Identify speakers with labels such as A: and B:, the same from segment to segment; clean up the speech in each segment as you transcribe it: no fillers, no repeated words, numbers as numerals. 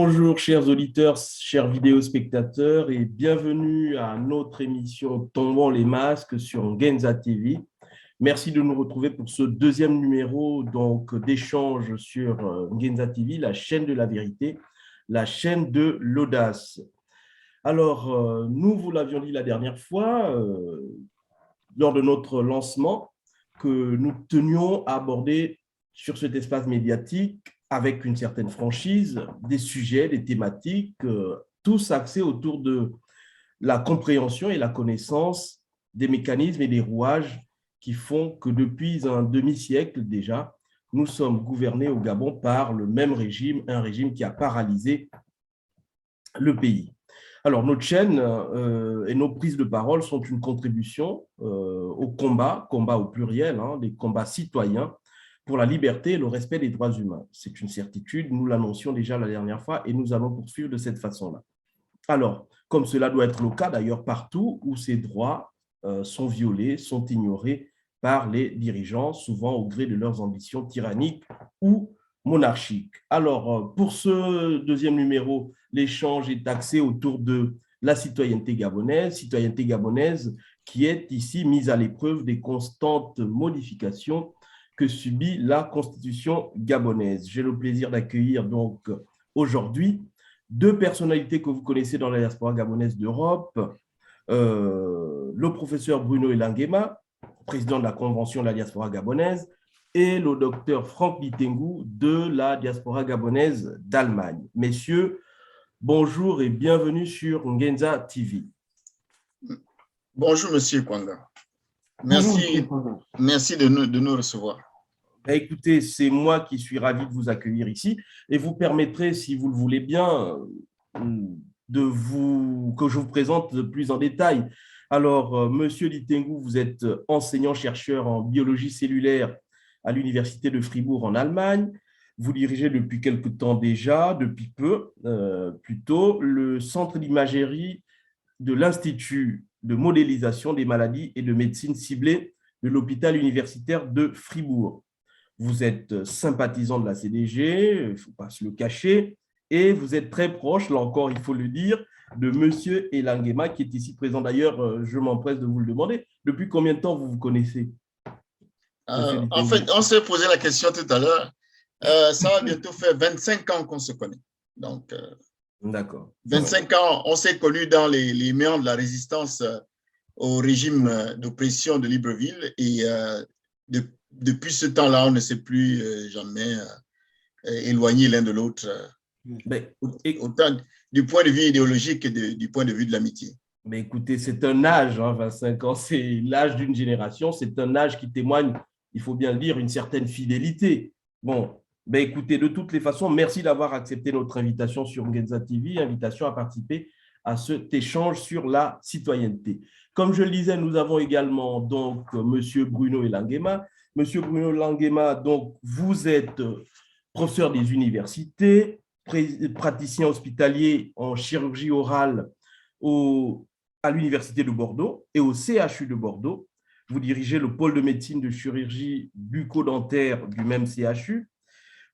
A: Bonjour chers auditeurs, chers vidéospectateurs et bienvenue à notre émission Tombons les masques sur Ngenza TV. Merci de nous retrouver pour ce deuxième numéro d'échange sur Ngenza TV, la chaîne de la vérité, la chaîne de l'audace. Alors, nous vous l'avions dit la dernière fois, lors de notre lancement, que nous tenions à aborder sur cet espace médiatique avec une certaine franchise, des sujets, des thématiques, tous axés autour de la compréhension et la connaissance des mécanismes et des rouages qui font que depuis un demi-siècle déjà, nous sommes gouvernés au Gabon par le même régime, un régime qui a paralysé le pays. Alors, notre chaîne et nos prises de parole sont une contribution au combat au pluriel, des combats citoyens pour la liberté et le respect des droits humains. C'est une certitude, nous l'annoncions déjà la dernière fois et nous allons poursuivre de cette façon-là. Alors, comme cela doit être le cas d'ailleurs partout où ces droits sont violés, sont ignorés par les dirigeants, souvent au gré de leurs ambitions tyranniques ou monarchiques. Alors, pour ce deuxième numéro, l'échange est axé autour de la citoyenneté gabonaise qui est ici mise à l'épreuve des constantes modifications que subit la Constitution gabonaise. J'ai le plaisir d'accueillir donc aujourd'hui deux personnalités que vous connaissez dans la diaspora gabonaise d'Europe, le professeur Bruno Elangema, président de la Convention de la diaspora gabonaise, et le docteur Franck Litengu de la diaspora gabonaise d'Allemagne. Messieurs, bonjour et bienvenue sur Ngenza TV.
B: Bonjour, Monsieur Kwanga. Merci de nous recevoir.
A: Écoutez, c'est moi qui suis ravi de vous accueillir ici et vous permettrez, si vous le voulez bien, que je vous présente plus en détail. Alors, Monsieur Litengu, vous êtes enseignant-chercheur en biologie cellulaire à l'Université de Fribourg en Allemagne. Vous dirigez depuis quelque temps déjà, depuis peu plutôt, le centre d'imagerie de l'Institut de modélisation des maladies et de médecine ciblée de l'hôpital universitaire de Fribourg. Vous êtes sympathisant de la CDG, il ne faut pas se le cacher, et vous êtes très proche, là encore, il faut le dire, de Monsieur Elangema, qui est ici présent. D'ailleurs, je m'empresse de vous le demander. Depuis combien de temps vous vous connaissez?
B: En fait, on s'est posé la question tout à l'heure. Ça va bientôt faire 25 ans qu'on se connaît. Donc,
A: d'accord.
B: 25 ans, on s'est connus dans les méandres de la résistance au régime d'oppression de Libreville. Et depuis ce temps-là, on ne s'est plus jamais éloigné l'un de l'autre, autant du point de vue idéologique que du point de vue de l'amitié.
A: Mais écoutez, c'est un âge, 25 ans, c'est l'âge d'une génération, c'est un âge qui témoigne, il faut bien le dire, une certaine fidélité. Bon, écoutez, de toutes les façons, merci d'avoir accepté notre invitation sur Ngenza TV, invitation à participer à cet échange sur la citoyenneté. Comme je le disais, nous avons également donc Monsieur Bruno Elangema. Monsieur Bruno Elangema, donc vous êtes professeur des universités, praticien hospitalier en chirurgie orale à l'Université de Bordeaux et au CHU de Bordeaux. Vous dirigez le pôle de médecine de chirurgie bucco-dentaire du même CHU.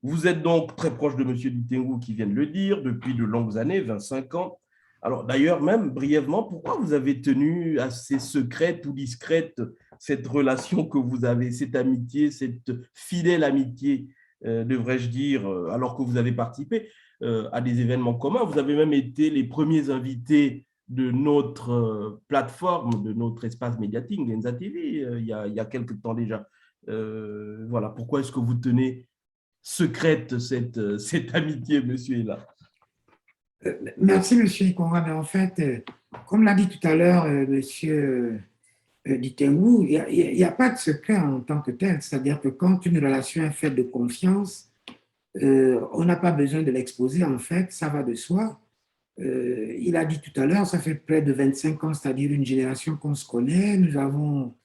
A: Vous êtes donc très proche de M. Litengu qui vient de le dire depuis de longues années, 25 ans. Alors d'ailleurs, même brièvement, pourquoi vous avez tenu assez secrète ou discrète cette relation que vous avez, cette amitié, cette fidèle amitié, devrais-je dire, alors que vous avez participé à des événements communs? Vous avez même été les premiers invités de notre plateforme, de notre espace médiatique, Ngenza TV, il y a quelques temps déjà. Voilà, pourquoi est-ce que vous tenez secrète cette amitié, monsieur Ela?
C: Merci, monsieur Ikonga. Mais en fait, comme l'a dit tout à l'heure monsieur Litengu, il n'y a pas de secret en tant que tel. C'est-à-dire que quand une relation est faite de confiance, on n'a pas besoin de l'exposer, en fait, ça va de soi. Il a dit tout à l'heure, ça fait près de 25 ans, c'est-à-dire une génération qu'on se connaît. Nous avons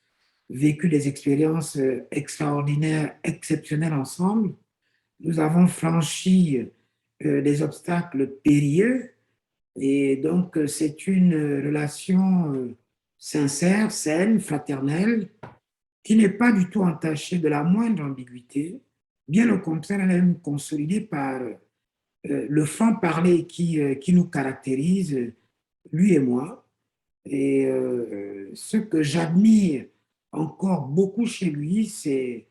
C: vécu des expériences extraordinaires, exceptionnelles ensemble. Nous avons franchi des obstacles périlleux. Et donc, c'est une relation sincère, saine, fraternelle, qui n'est pas du tout entachée de la moindre ambiguïté. Bien au contraire, elle est même consolidée par le franc-parler qui nous caractérise, lui et moi. Et ce que j'admire encore beaucoup chez lui, c'est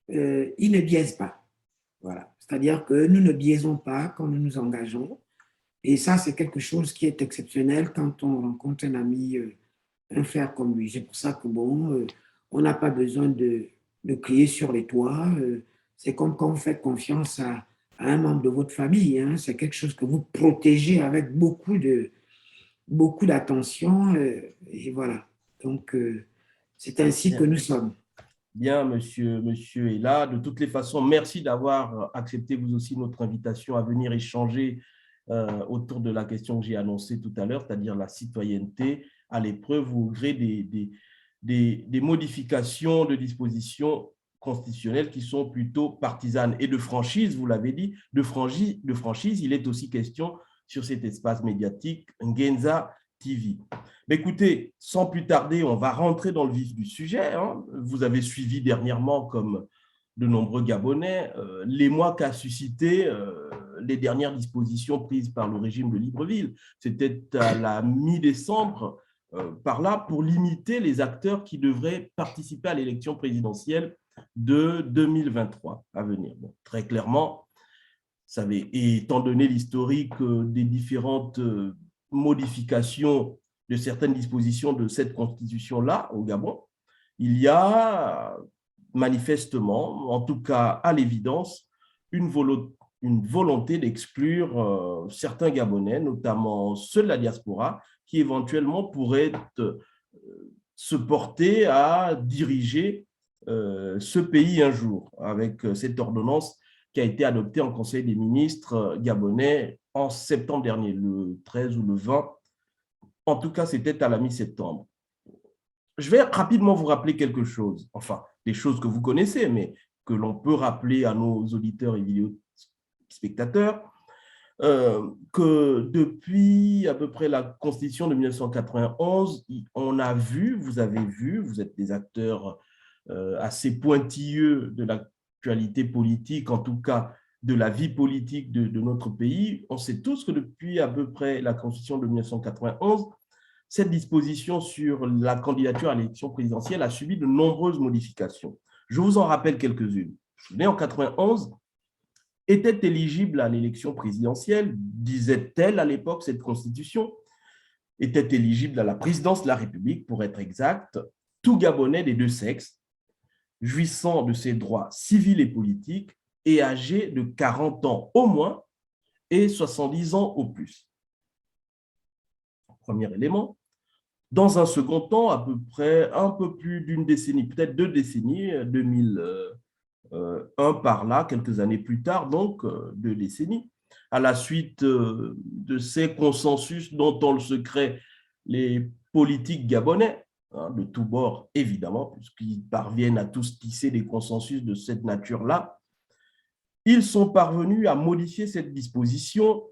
C: il ne biaise pas. Voilà. C'est-à-dire que nous ne biaisons pas quand nous nous engageons. Et ça, c'est quelque chose qui est exceptionnel quand on rencontre un ami, un frère comme lui. C'est pour ça que, bon, on n'a pas besoin de crier sur les toits. C'est comme quand vous faites confiance à un membre de votre famille. Hein. C'est quelque chose que vous protégez avec beaucoup d'attention. Et voilà. Donc, c'est ainsi que
A: Bien,
C: nous sommes.
A: bien, monsieur est là. De toutes les façons, merci d'avoir accepté vous aussi notre invitation à venir échanger autour de la question que j'ai annoncée tout à l'heure, c'est-à-dire la citoyenneté à l'épreuve au gré des modifications de dispositions constitutionnelles qui sont plutôt partisanes. Et de franchise, vous l'avez dit, de franchise, il est aussi question sur cet espace médiatique Ngenza TV. Mais écoutez, sans plus tarder, on va rentrer dans le vif du sujet. Hein. Vous avez suivi dernièrement, comme de nombreux Gabonais, l'émoi qu'a suscité les dernières dispositions prises par le régime de Libreville. C'était à la mi-décembre, par là, pour limiter les acteurs qui devraient participer à l'élection présidentielle de 2023 à venir. Bon, très clairement, savez, et étant donné l'historique des différentes modifications de certaines dispositions de cette constitution-là au Gabon, il y a manifestement, en tout cas à l'évidence, une volonté d'exclure certains Gabonais, notamment ceux de la diaspora, qui éventuellement pourraient se porter à diriger ce pays un jour, avec cette ordonnance qui a été adoptée en Conseil des ministres gabonais en septembre dernier, le 13 ou le 20. En tout cas, c'était à la mi-septembre. Je vais rapidement vous rappeler quelque chose, enfin, des choses que vous connaissez, mais que l'on peut rappeler à nos auditeurs et vidéospectateurs, que depuis à peu près la Constitution de 1991, on a vu, vous avez vu, vous êtes des acteurs assez pointilleux de l'actualité politique, en tout cas de la vie politique de notre pays. On sait tous que depuis à peu près la Constitution de 1991, cette disposition sur la candidature à l'élection présidentielle a subi de nombreuses modifications. Je vous en rappelle quelques-unes. Vous vous souvenez, en 91, était éligible à l'élection présidentielle, disait-elle à l'époque cette Constitution, était éligible à la présidence de la République, pour être exact, tout Gabonais des deux sexes, jouissant de ses droits civils et politiques et âgé de 40 ans au moins et 70 ans au plus. Premier élément. Dans un second temps, à peu près un peu plus d'une décennie, peut-être 2 décennies, 2001 par là, quelques années plus tard, donc 2 décennies, à la suite de ces consensus dont ont le secret les politiques gabonais, de tous bords, évidemment, puisqu'ils parviennent à tous tisser des consensus de cette nature-là, ils sont parvenus à modifier cette disposition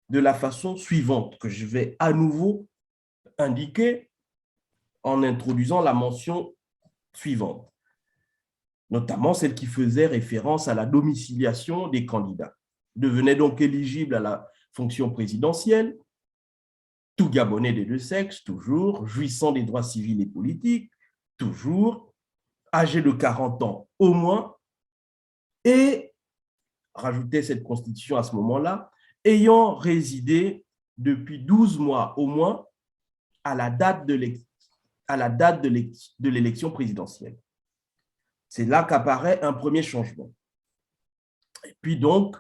A: de la façon suivante, que je vais à nouveau indiquer en introduisant la mention suivante, notamment celle qui faisait référence à la domiciliation des candidats. Devenaient donc éligibles à la fonction présidentielle tout Gabonais des deux sexes, toujours, jouissant des droits civils et politiques, toujours, âgé de 40 ans au moins, et, rajoutait cette constitution à ce moment-là, ayant résidé depuis 12 mois au moins à la date de l'élection présidentielle. C'est là qu'apparaît un premier changement. Et puis donc,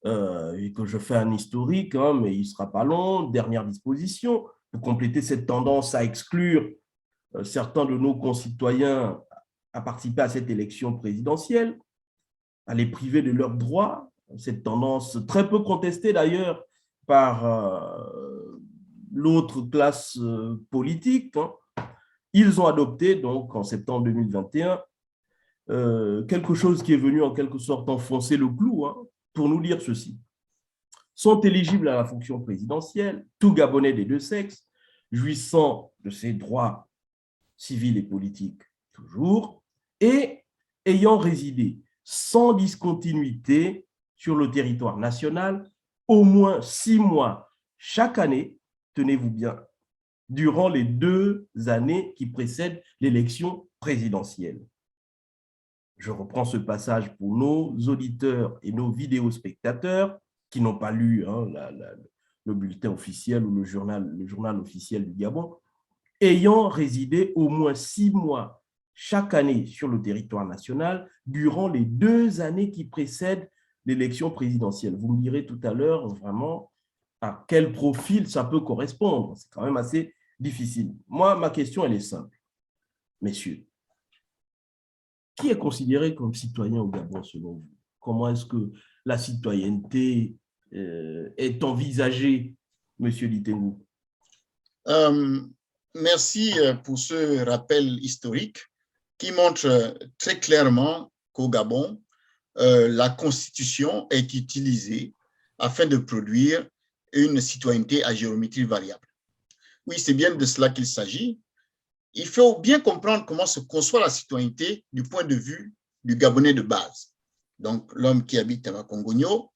A: et que je fais un historique, hein, mais il ne sera pas long, dernière disposition, pour compléter cette tendance à exclure certains de nos concitoyens à participer à cette élection présidentielle, à les priver de leurs droits, cette tendance très peu contestée d'ailleurs par l'autre classe politique. Hein. Ils ont adopté donc en septembre 2021 quelque chose qui est venu en quelque sorte enfoncer le clou, hein, pour nous dire ceci. Sont éligibles à la fonction présidentielle tout Gabonais des deux sexes, jouissant de ses droits civils et politiques toujours, et ayant résidé sans discontinuité sur le territoire national au moins 6 mois chaque année, tenez-vous bien, durant les 2 années qui précèdent l'élection présidentielle. Je reprends ce passage pour nos auditeurs et nos vidéospectateurs qui n'ont pas lu le bulletin officiel ou le journal officiel du Gabon, ayant résidé au moins 6 mois chaque année sur le territoire national durant les 2 années qui précèdent l'élection présidentielle. Vous me direz tout à l'heure vraiment à quel profil ça peut correspondre. C'est quand même assez difficile. Moi, ma question, elle est simple. Messieurs, qui est considéré comme citoyen au Gabon selon vous? Comment est-ce que la citoyenneté est envisagée, Monsieur Litengou?
B: Merci pour ce rappel historique qui montre très clairement qu'au Gabon, la Constitution est utilisée afin de produire une citoyenneté à géométrie variable. Oui, c'est bien de cela qu'il s'agit. Il faut bien comprendre comment se conçoit la citoyenneté du point de vue du Gabonais de base. Donc, l'homme qui habite à Makongogno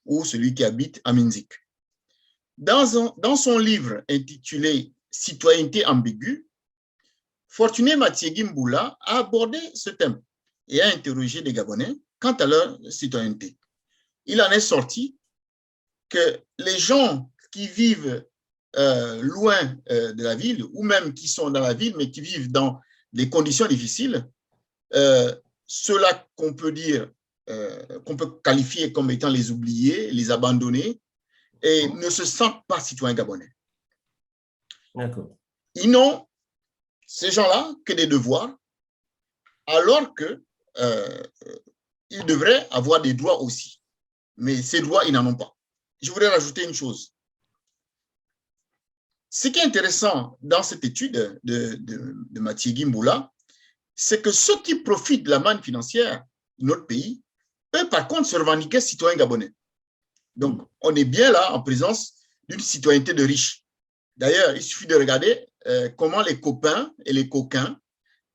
B: ou celui qui habite à Minzik. Dans son livre intitulé « Citoyenneté ambiguë », Fortuné Mathiegui Mboula a abordé ce thème et a interrogé les Gabonais quant à leur citoyenneté. Il en est sorti que les gens qui vivent loin de la ville, ou même qui sont dans la ville, mais qui vivent dans des conditions difficiles, ceux-là qu'on peut dire, qu'on peut qualifier comme étant les oubliés, les abandonnés, et ne se sentent pas citoyens gabonais.
A: D'accord.
B: Ils n'ont, ces gens-là, que des devoirs, alors que ils devraient avoir des droits aussi. Mais ces droits, ils n'en ont pas. Je voudrais rajouter une chose. Ce qui est intéressant dans cette étude de Mathiegui Mboula, c'est que ceux qui profitent de la manne financière de notre pays, eux, par contre, se revendiquent citoyens gabonais. Donc, on est bien là en présence d'une citoyenneté de riches. D'ailleurs, il suffit de regarder comment les copains et les coquins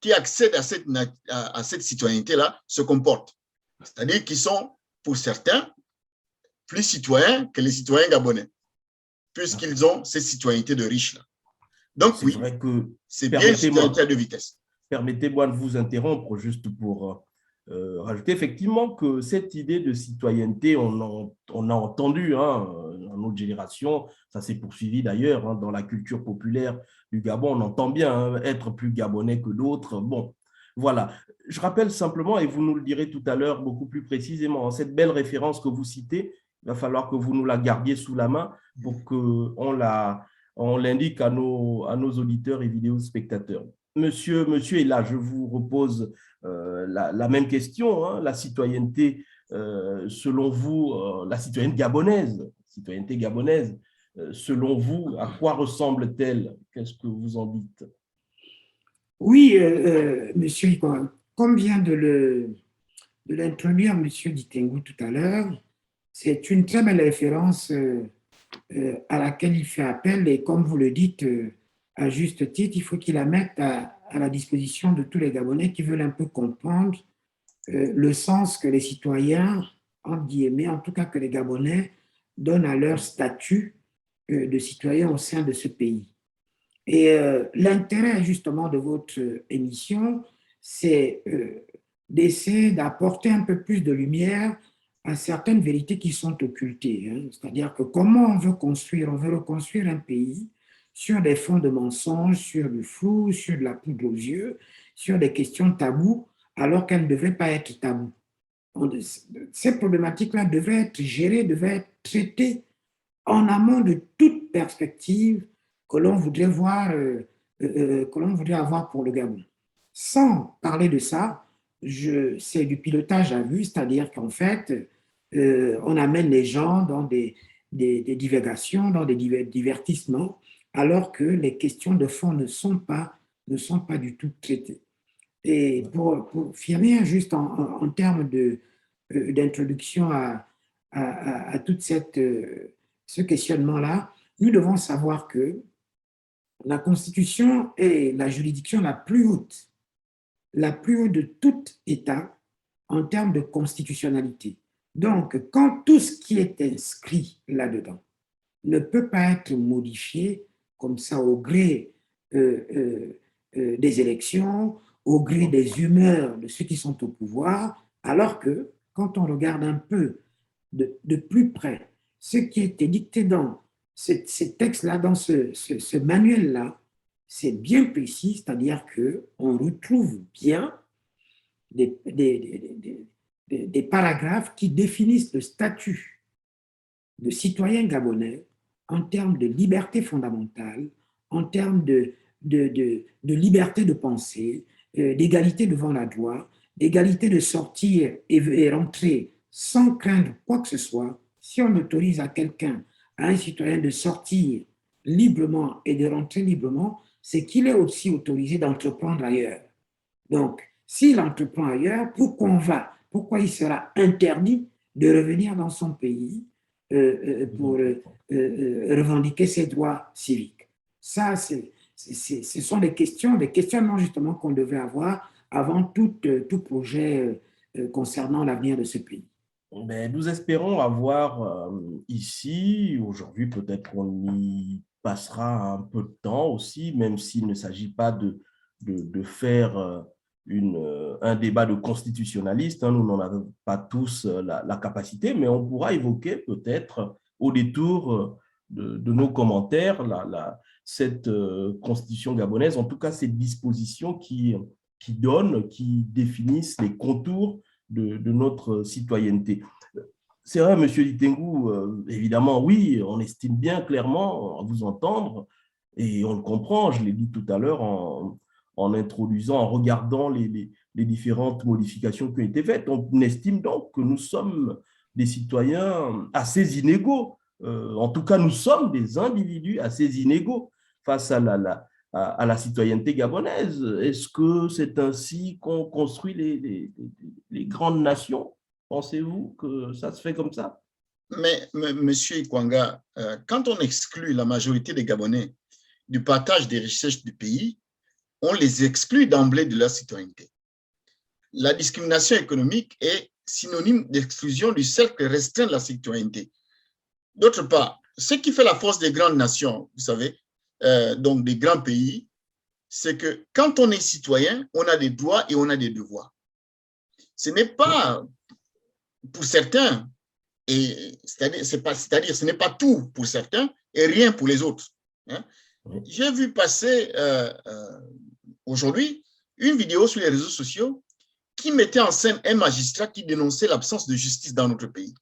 B: qui accèdent à cette citoyenneté-là se comportent. C'est-à-dire qu'ils sont, pour certains, plus citoyens que les citoyens gabonais, puisqu'ils ont cette citoyenneté de riches-là. Donc, oui, c'est bien une citoyenneté à deux vitesses.
A: Permettez-moi de vous interrompre juste pour rajouter effectivement que cette idée de citoyenneté, on a entendu dans notre génération, ça s'est poursuivi d'ailleurs dans la culture populaire du Gabon, on entend bien être plus gabonais que d'autres. Bon, voilà. Je rappelle simplement, et vous nous le direz tout à l'heure beaucoup plus précisément, cette belle référence que vous citez, il va falloir que vous nous la gardiez sous la main pour qu'on l'indique à nos auditeurs et vidéospectateurs. Monsieur est là, je vous repose la même question, la citoyenneté, selon vous, la citoyenneté gabonaise, selon vous, à quoi ressemble-t-elle? Qu'est-ce que vous en dites?
C: Oui, monsieur, comme vient de l'introduire monsieur Ditengou tout à l'heure, c'est une très belle référence à laquelle il fait appel et comme vous le dites, à juste titre, il faut qu'il la mette à la disposition de tous les Gabonais qui veulent un peu comprendre le sens que les citoyens, entre guillemets, en tout cas que les Gabonais, donnent à leur statut de citoyen au sein de ce pays. Et l'intérêt justement de votre émission, c'est d'essayer d'apporter un peu plus de lumière à certaines vérités qui sont occultées. C'est-à-dire que comment on veut reconstruire un pays sur des fonds de mensonges, sur du flou, sur de la poudre aux yeux, sur des questions taboues, alors qu'elles ne devraient pas être taboues. Ces problématiques-là devraient être gérées, devraient être traitées en amont de toute perspective que l'on voudrait avoir pour le Gabon. Sans parler de ça, c'est du pilotage à vue, c'est-à-dire qu'en fait, on amène les gens dans des divagations, dans des divertissements, alors que les questions de fond ne sont pas du tout traitées. Et pour finir, juste en termes d'introduction à toute ce questionnement-là, nous devons savoir que la Constitution est la juridiction la plus haute de tout État en termes de constitutionnalité. Donc, quand tout ce qui est inscrit là-dedans ne peut pas être modifié comme ça au gré des élections, au gré des humeurs de ceux qui sont au pouvoir, alors que quand on regarde un peu de plus près ce qui a été dicté dans ces textes-là, dans ce manuel-là, c'est bien précis, c'est-à-dire qu'on retrouve bien des paragraphes qui définissent le statut de citoyen gabonais en termes de liberté fondamentale, en termes de liberté de penser, d'égalité devant la loi, d'égalité de sortir et rentrer sans craindre quoi que ce soit. Si on autorise à quelqu'un, à un citoyen de sortir librement et de rentrer librement, c'est qu'il est aussi autorisé d'entreprendre ailleurs. Donc, s'il entreprend ailleurs, pourquoi il sera interdit de revenir dans son pays pour revendiquer ses droits civiques? Ça, ce sont des questionnements justement qu'on devait avoir avant tout projet concernant l'avenir de ce pays.
A: Ben, nous espérons avoir ici, aujourd'hui, peut-être qu'on y passera un peu de temps aussi, même s'il ne s'agit pas de faire un débat de constitutionnaliste. Hein, nous n'en avons pas tous la capacité, mais on pourra évoquer peut-être au détour de nos commentaires cette constitution gabonaise, en tout cas cette disposition qui définissent les contours de notre citoyenneté. C'est vrai, Monsieur Litengou, évidemment, oui, on estime bien clairement à vous entendre, et on le comprend, je l'ai dit tout à l'heure en introduisant, en regardant les différentes modifications qui ont été faites. On estime donc que nous sommes des citoyens assez inégaux. En tout cas, nous sommes des individus assez inégaux face à la citoyenneté gabonaise. Est-ce que c'est ainsi qu'on construit les grandes nations? Pensez-vous que ça se fait comme ça?
B: Mais, Monsieur Ikwanga, quand on exclut la majorité des Gabonais du partage des richesses du pays, on les exclut d'emblée de leur citoyenneté. La discrimination économique est synonyme d'exclusion du cercle restreint de la citoyenneté. D'autre part, ce qui fait la force des grandes nations, vous savez, donc des grands pays, c'est que quand on est citoyen, on a des droits et on a des devoirs. Ce n'est pas pour certains, c'est-à-dire ce n'est pas tout pour certains et rien pour les autres. Hein. J'ai vu passer aujourd'hui une vidéo sur les réseaux sociaux qui mettait en scène un magistrat qui dénonçait l'absence de justice dans notre pays.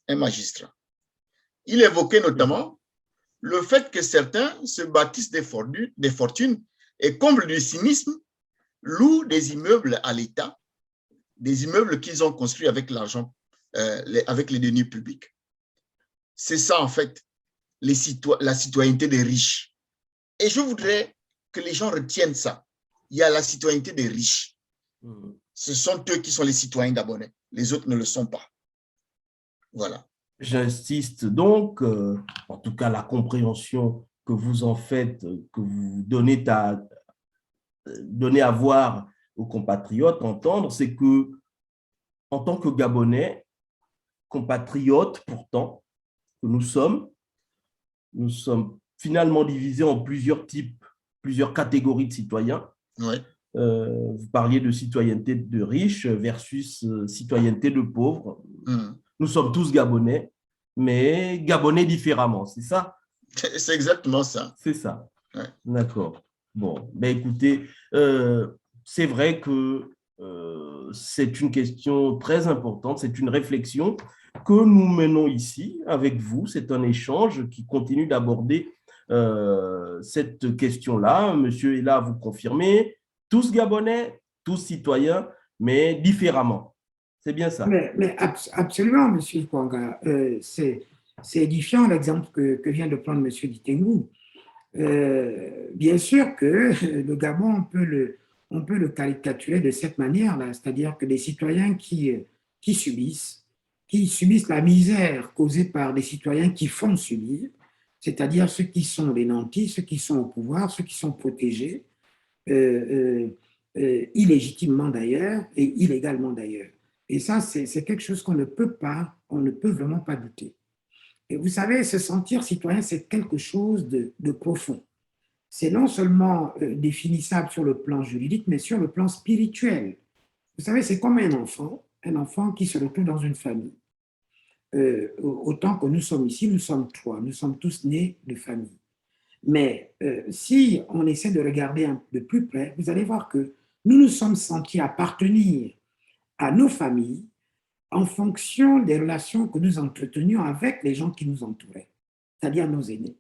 B: Un magistrat. Il évoquait notamment le fait que certains se bâtissent des fortunes et, comble du cynisme, louent des immeubles à l'État, des immeubles qu'ils ont construits avec l'argent, avec les deniers publics. C'est ça, en fait, la citoyenneté des riches. Et je voudrais que les gens retiennent ça. Il y a la citoyenneté des riches. Ce sont eux qui sont les citoyens gabonais. Les autres ne le sont pas. Voilà.
A: J'insiste donc, en tout cas la compréhension que vous en faites, que vous donnez à voir aux compatriotes, entendre, c'est que en tant que Gabonais, compatriotes pourtant, que nous sommes finalement divisés en plusieurs types, plusieurs catégories de citoyens.
B: Ouais.
A: Vous parliez de citoyenneté de riches versus citoyenneté de pauvres. Nous sommes tous Gabonais, mais Gabonais différemment, c'est ça?
B: C'est exactement ça.
A: C'est ça.
B: Ouais.
A: D'accord. Bon, ben écoutez, c'est vrai que c'est une question très importante, c'est une réflexion que nous menons ici avec vous. C'est un échange qui continue d'aborder cette question-là. Monsieur est là à vous confirmer. Tous Gabonais, tous citoyens, mais différemment. C'est bien ça.
C: Mais absolument, M. Ikwanga. C'est édifiant l'exemple que vient de prendre M. Litengou. Bien sûr que le Gabon, on peut le caricaturer de cette manière-là, c'est-à-dire que des citoyens qui subissent la misère causée par des citoyens qui font subir, c'est-à-dire ceux qui sont les nantis, ceux qui sont au pouvoir, ceux qui sont protégés, illégitimement d'ailleurs et illégalement d'ailleurs. Et ça, c'est quelque chose qu'on ne peut pas, on ne peut vraiment pas douter. Et vous savez, se sentir citoyen, c'est quelque chose de profond. C'est non seulement définissable sur le plan juridique, mais sur le plan spirituel. Vous savez, c'est comme un enfant qui se retrouve dans une famille. Autant que nous sommes ici, nous sommes trois, nous sommes tous nés de famille. Mais si on essaie de regarder de plus près, vous allez voir que nous nous sommes sentis appartenir à nos familles en fonction des relations que nous entretenions avec les gens qui nous entouraient, c'est-à-dire nos aînés.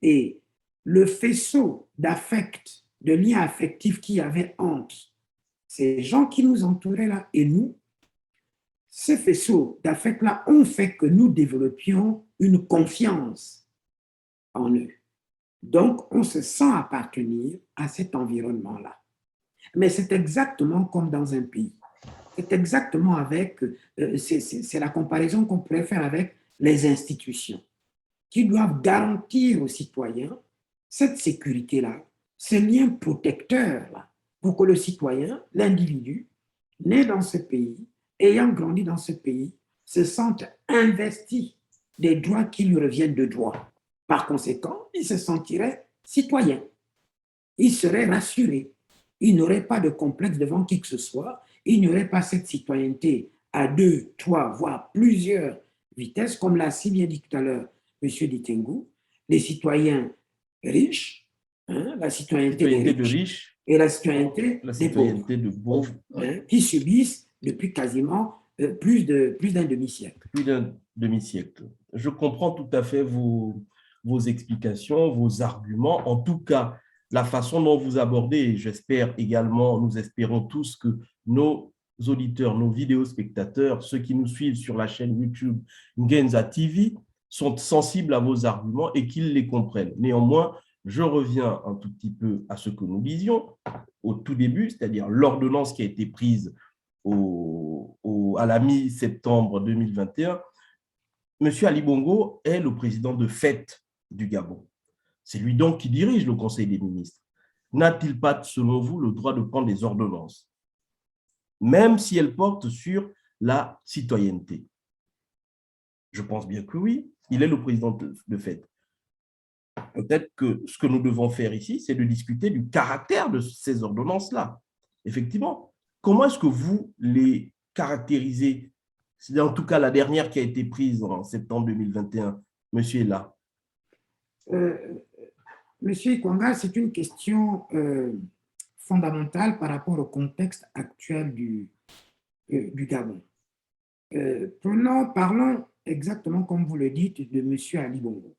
C: Et le faisceau d'affect, de liens affectifs qu'il y avait entre ces gens qui nous entouraient là et nous, ces faisceaux d'affect-là ont fait que nous développions une confiance en eux. Donc, on se sent appartenir à cet environnement-là. Mais c'est exactement comme dans un pays. C'est exactement avec, c'est la comparaison qu'on pourrait faire avec les institutions qui doivent garantir aux citoyens cette sécurité-là, ce lien protecteur-là, pour que le citoyen, l'individu, né dans ce pays, ayant grandi dans ce pays, se sente investi des droits qui lui reviennent de droit. Par conséquent, il se sentirait citoyen. Il serait rassuré. Il n'aurait pas de complexe devant qui que ce soit. Il n'y aurait pas cette citoyenneté à 2, 3, voire plusieurs vitesses, comme l'a si bien dit tout à l'heure M. Ditengou, les citoyens riches, la citoyenneté des riches et la citoyenneté des pauvres, qui subissent depuis quasiment plus d'un demi-siècle.
A: Plus d'un demi-siècle. Je comprends tout à fait vos explications, vos arguments. En tout cas, la façon dont vous abordez, et j'espère également, nous espérons tous que nos auditeurs, nos vidéospectateurs, ceux qui nous suivent sur la chaîne YouTube Ngenza TV, sont sensibles à vos arguments et qu'ils les comprennent. Néanmoins, je reviens un tout petit peu à ce que nous disions au tout début, c'est-à-dire l'ordonnance qui a été prise à la mi-septembre 2021. M. Ali Bongo est le président de fait du Gabon. C'est lui donc qui dirige le Conseil des ministres. N'a-t-il pas, selon vous, le droit de prendre des ordonnances, même si elles portent sur la citoyenneté? Je pense bien que oui, il est le président de fait. Peut-être que ce que nous devons faire ici, c'est de discuter du caractère de ces ordonnances-là. Effectivement, comment est-ce que vous les caractérisez? C'est en tout cas la dernière qui a été prise en septembre 2021. Monsieur est là.
C: Monsieur Ikwanga, c'est une question fondamentale par rapport au contexte actuel du Gabon. Parlons exactement comme vous le dites de monsieur Ali Bongo,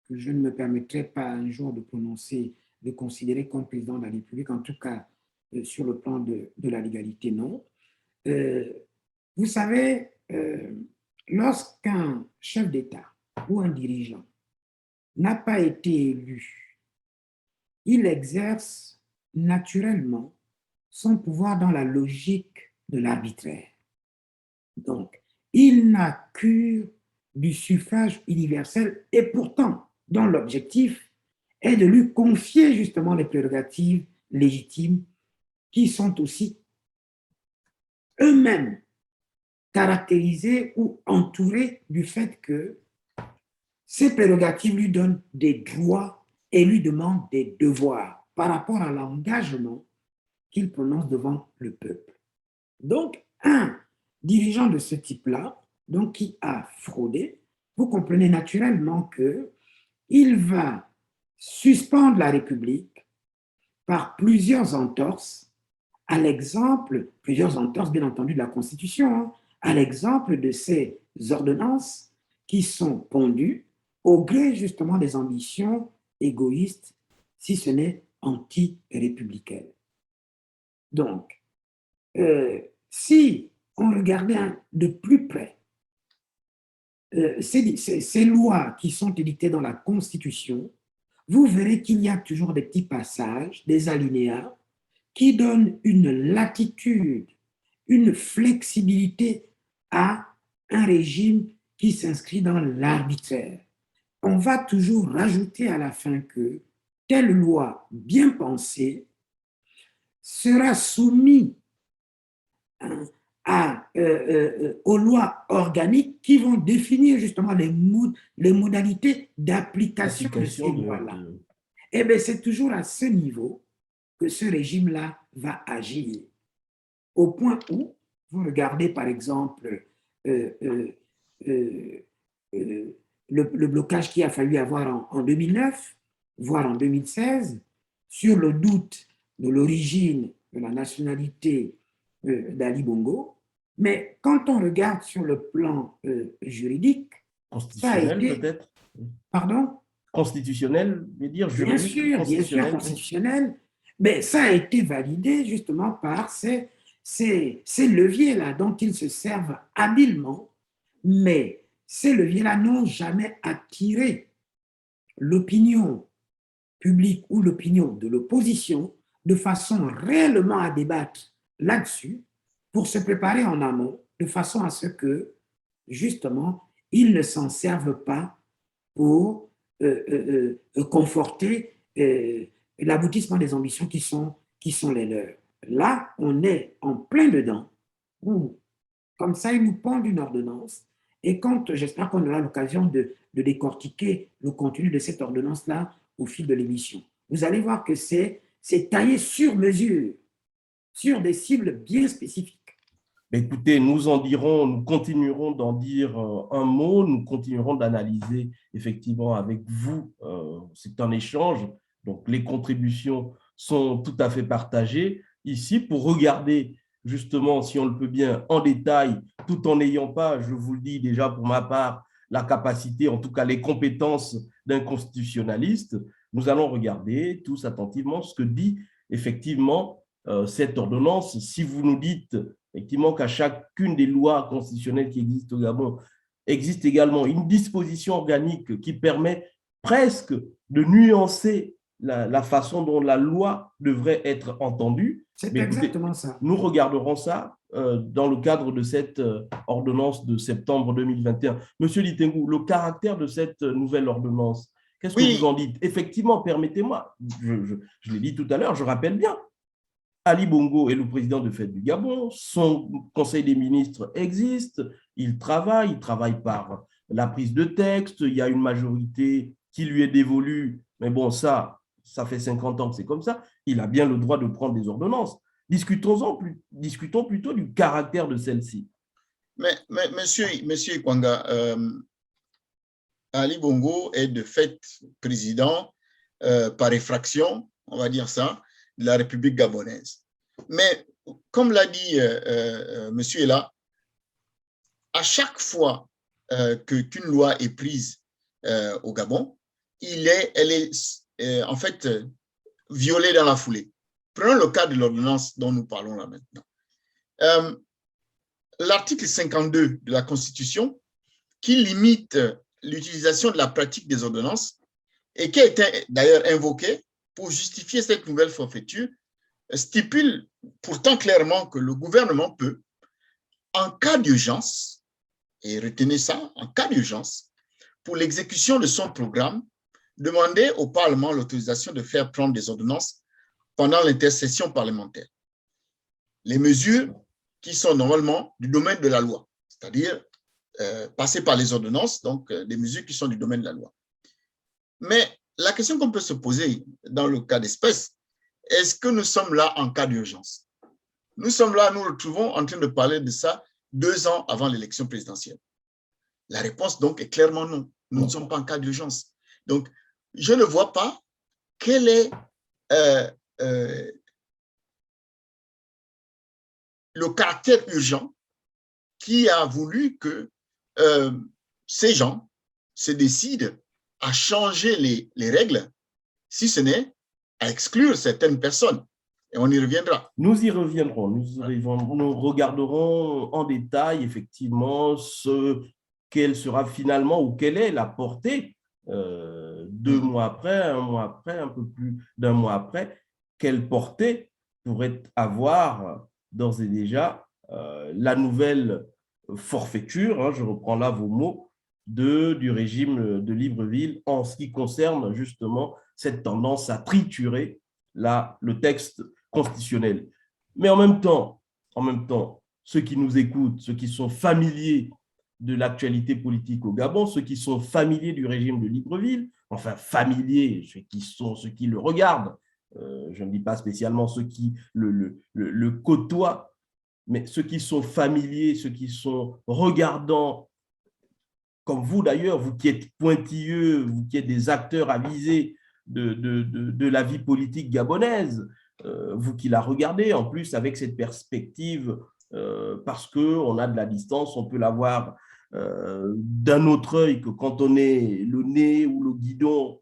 C: que je ne me permettrai pas un jour de considérer comme président de la République, en tout cas sur le plan de la légalité, non. Vous savez, lorsqu'un chef d'État ou un dirigeant n'a pas été élu, il exerce naturellement son pouvoir dans la logique de l'arbitraire. Donc, il n'a cure du suffrage universel et pourtant, dont l'objectif est de lui confier justement les prérogatives légitimes qui sont aussi eux-mêmes caractérisées ou entourées du fait que ces prérogatives lui donnent des droits et lui demandent des devoirs par rapport à l'engagement qu'il prononce devant le peuple. Donc, un dirigeant de ce type-là, donc qui a fraudé, vous comprenez naturellement qu'il va suspendre la République par plusieurs entorses, à l'exemple, plusieurs entorses bien entendu de la Constitution, à l'exemple de ces ordonnances qui sont pondues au gré justement des ambitions égoïstes, si ce n'est anti-républicaines. Donc, si on regardait de plus près ces lois qui sont édictées dans la Constitution, vous verrez qu'il y a toujours des petits passages, des alinéas, qui donnent une latitude, une flexibilité à un régime qui s'inscrit dans l'arbitraire. On va toujours rajouter à la fin que telle loi bien pensée sera soumise aux lois organiques qui vont définir justement les modalités d'application de ces lois-là. Eh bien, c'est toujours à ce niveau que ce régime-là va agir. Au point où, vous regardez par exemple le blocage qu'il a fallu avoir en 2009, voire en 2016, sur le doute de l'origine de la nationalité d'Ali Bongo. Mais quand on regarde sur le plan juridique,
A: constitutionnel peut-être.
C: Pardon?
A: Constitutionnel, je veux dire juridique.
C: Bien sûr, constitutionnel. Mais ça a été validé justement par ces leviers-là dont ils se servent habilement. Mais ces leviers-là n'ont jamais attiré l'opinion publique ou l'opinion de l'opposition de façon réellement à débattre là-dessus pour se préparer en amont de façon à ce que, justement, ils ne s'en servent pas pour conforter l'aboutissement des ambitions qui sont les leurs. Là, on est en plein dedans, où, comme ça, ils nous pondent une ordonnance, et quand, j'espère qu'on aura l'occasion de décortiquer le contenu de cette ordonnance-là au fil de l'émission, vous allez voir que c'est taillé sur mesure, sur des cibles bien spécifiques.
A: Écoutez, nous continuerons d'en dire un mot, nous continuerons d'analyser effectivement avec vous. C'est un échange, donc les contributions sont tout à fait partagées ici pour regarder justement, si on le peut bien, en détail, tout en n'ayant pas, je vous le dis déjà pour ma part, la capacité, en tout cas les compétences d'un constitutionnaliste. Nous allons regarder tous attentivement ce que dit effectivement cette ordonnance. Si vous nous dites effectivement qu'à chacune des lois constitutionnelles qui existent au Gabon, existe également une disposition organique qui permet presque de nuancer la façon dont la loi devrait être entendue.
C: C'est exactement ça.
A: Nous regarderons ça dans le cadre de cette ordonnance de septembre 2021. Monsieur Litengou, le caractère de cette nouvelle ordonnance, qu'est-ce que vous en dites? Effectivement, permettez-moi, je l'ai dit tout à l'heure, je rappelle bien, Ali Bongo est le président de Fête du Gabon, son conseil des ministres existe, il travaille par la prise de texte, il y a une majorité qui lui est dévolue, mais bon, ça fait 50 ans que c'est comme ça, il a bien le droit de prendre des ordonnances. Discutons plutôt du caractère de celle-ci.
B: Mais monsieur Ikwanga, Ali Bongo est de fait président par effraction, on va dire ça, de la République gabonaise. Mais comme l'a dit monsieur Ella, à chaque fois qu'une loi est prise au Gabon, elle est en fait violée dans la foulée. Prenons le cas de l'ordonnance dont nous parlons là maintenant. L'article 52 de la Constitution, qui limite l'utilisation de la pratique des ordonnances et qui a été d'ailleurs invoqué pour justifier cette nouvelle forfaiture, stipule pourtant clairement que le gouvernement peut, en cas d'urgence, et retenez ça, en cas d'urgence, pour l'exécution de son programme, demander au Parlement l'autorisation de faire prendre des ordonnances pendant l'intercession parlementaire. Les mesures qui sont normalement du domaine de la loi, c'est-à-dire passer par les ordonnances, donc des mesures qui sont du domaine de la loi. Mais la question qu'on peut se poser dans le cas d'espèce, est-ce que nous sommes là en cas d'urgence? Nous sommes là, nous retrouvons en train de parler de ça 2 ans avant l'élection présidentielle. La réponse donc est clairement non. Nous ne sommes pas en cas d'urgence. Donc, je ne vois pas quel est le caractère urgent qui a voulu que ces gens se décident à changer les règles, si ce n'est à exclure certaines personnes. Et on y reviendra.
A: Nous y reviendrons. Nous regarderons en détail, effectivement, quelle sera finalement ou quelle est la portée 2 mois après, 1 mois après, un peu plus d'1 mois après, quelle portée pourrait avoir d'ores et déjà la nouvelle forfaiture, hein, je reprends là vos mots, du régime de Libreville en ce qui concerne justement cette tendance à triturer le texte constitutionnel. Mais en même temps, ceux qui nous écoutent, ceux qui sont familiers de l'actualité politique au Gabon, ceux qui sont familiers du régime de Libreville, enfin familiers, ceux qui le regardent, je ne dis pas spécialement ceux qui le côtoient, mais ceux qui sont familiers, ceux qui sont regardants, comme vous d'ailleurs, vous qui êtes pointilleux, vous qui êtes des acteurs avisés de la vie politique gabonaise, vous qui la regardez en plus avec cette perspective, parce qu'on a de la distance, on peut la voir d'un autre œil que quand on est le nez ou le guidon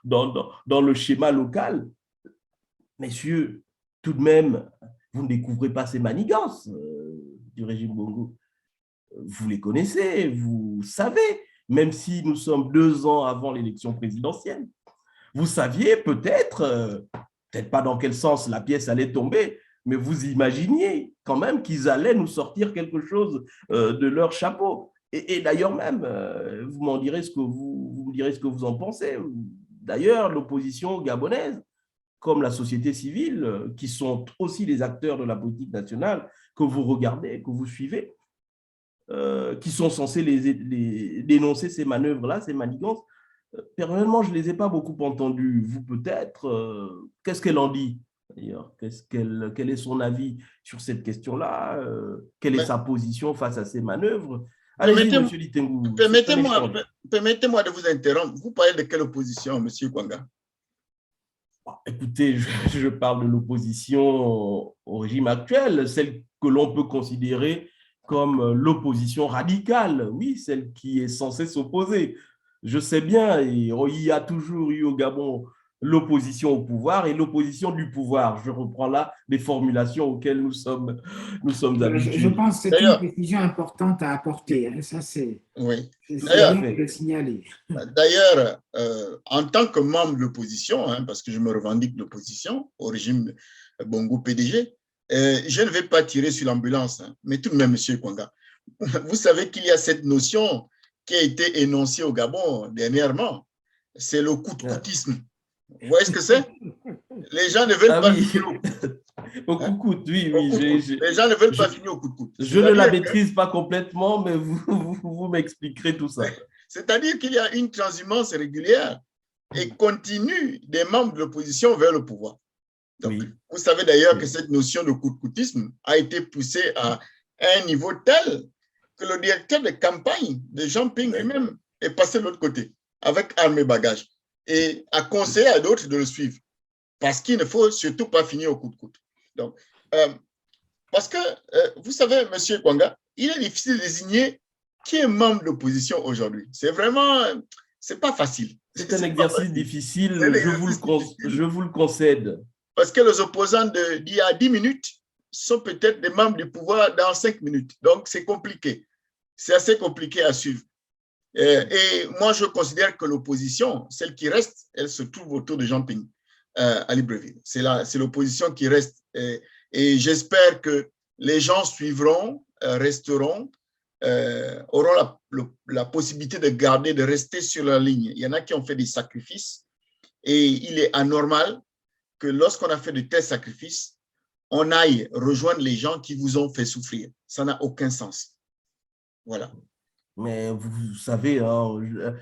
A: dans le schéma local. Messieurs, tout de même, vous ne découvrez pas ces manigances du régime Bongo. Vous les connaissez, vous savez, même si nous sommes 2 ans avant l'élection présidentielle. Vous saviez peut-être pas dans quel sens la pièce allait tomber, mais vous imaginiez quand même qu'ils allaient nous sortir quelque chose de leur chapeau. Et d'ailleurs même, vous me direz ce que vous en pensez. D'ailleurs, l'opposition gabonaise, comme la société civile, qui sont aussi les acteurs de la politique nationale, que vous regardez, que vous suivez, qui sont censés dénoncer ces manœuvres-là, ces manigances. Personnellement, je ne les ai pas beaucoup entendues. Vous peut-être, qu'est-ce qu'elle en dit d'ailleurs? Quel est son avis sur cette question-là? Quelle est sa position face à ces manœuvres? Allez-y, M. Litengou.
B: Permettez-moi de vous interrompre. Vous parlez de quelle opposition, M. Kwanga?
A: Écoutez, je parle de l'opposition au régime actuel, celle que l'on peut considérer comme l'opposition radicale, oui, celle qui est censée s'opposer. Je sais bien, il y a toujours eu au Gabon l'opposition au pouvoir et l'opposition du pouvoir. Je reprends là les formulations auxquelles nous sommes habitués.
C: Je pense que c'est une précision importante à apporter. Hein. Ça, c'est bien de le signaler.
B: D'ailleurs, en tant que membre de l'opposition, hein, parce que je me revendique de l'opposition au régime Bongo PDG, je ne vais pas tirer sur l'ambulance, hein, mais tout de même, M. Kwanga, vous savez qu'il y a cette notion qui a été énoncée au Gabon dernièrement, c'est le coup-de-coutisme. Vous voyez ce que c'est? Les gens ne veulent pas finir
A: au coup-de-coute, oui.
B: Les gens ne veulent pas finir au coup-de-coute.
A: Je ne la maîtrise pas complètement, mais vous m'expliquerez tout ça.
B: C'est-à-dire qu'il y a une transhumance régulière et continue des membres de l'opposition vers le pouvoir. Donc, vous savez d'ailleurs que cette notion de coup-de-coutisme a été poussée à un niveau tel que le directeur de campagne de Jean Ping lui-même est passé de l'autre côté avec armes et bagages et a conseillé à d'autres de le suivre parce qu'il ne faut surtout pas finir au coup-de-coude. Donc, parce que, vous savez, M. Kwanga, il est difficile de désigner qui est membre de l'opposition aujourd'hui. C'est vraiment, c'est pas facile.
A: C'est un exercice difficile, je vous le concède.
B: Parce que les opposants d'il y a 10 minutes sont peut-être des membres du pouvoir dans 5 minutes. Donc, c'est compliqué. C'est assez compliqué à suivre. Et moi, je considère que l'opposition, celle qui reste, elle se trouve autour de Jean Ping à Libreville. C'est l'opposition qui reste. Et j'espère que les gens suivront, resteront, auront la possibilité de rester sur la ligne. Il y en a qui ont fait des sacrifices et il est anormal que lorsqu'on a fait de tels sacrifices, on aille rejoindre les gens qui vous ont fait souffrir. Ça n'a aucun sens. Voilà.
A: Mais vous savez, hein,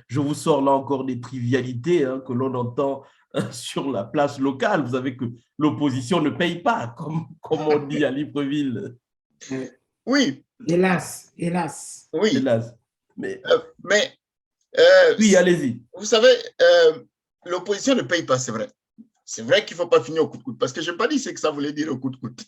A: je vous sors là encore des trivialités hein, que l'on entend sur la place locale. Vous savez que l'opposition ne paye pas, comme on dit à Libreville.
B: Oui.
C: Hélas.
B: Oui.
A: Hélas.
B: Oui,
A: allez-y.
B: Vous savez, l'opposition ne paye pas, c'est vrai. C'est vrai qu'il ne faut pas finir au coup-de-coude, parce que je n'ai pas dit ce que ça voulait dire au coup-de-coude.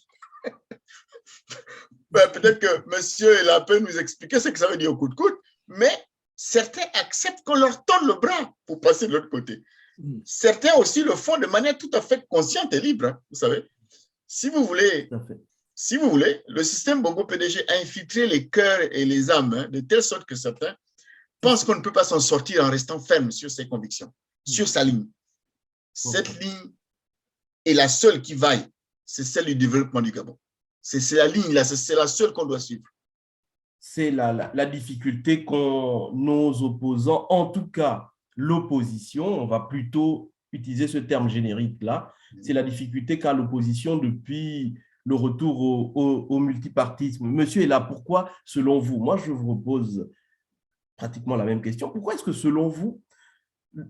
B: Peut-être que monsieur Ella peut nous expliquer ce que ça veut dire au coup-de-coude, mais certains acceptent qu'on leur tende le bras pour passer de l'autre côté. Certains aussi le font de manière tout à fait consciente et libre, hein, vous savez. Si vous voulez, le système Bongo PDG a infiltré les cœurs et les âmes hein, de telle sorte que certains pensent qu'on ne peut pas s'en sortir en restant ferme sur ses convictions, sur sa ligne. Cette ligne est la seule qui vaille, c'est celle du développement du Gabon. C'est la ligne là, c'est la seule qu'on doit suivre.
A: C'est la difficulté qu'ont nos opposants, en tout cas l'opposition, on va plutôt utiliser ce terme générique là, c'est la difficulté qu'a l'opposition depuis le retour au multipartisme. Monsieur est là, pourquoi, selon vous? Moi, je vous repose pratiquement la même question. Pourquoi est-ce que, selon vous,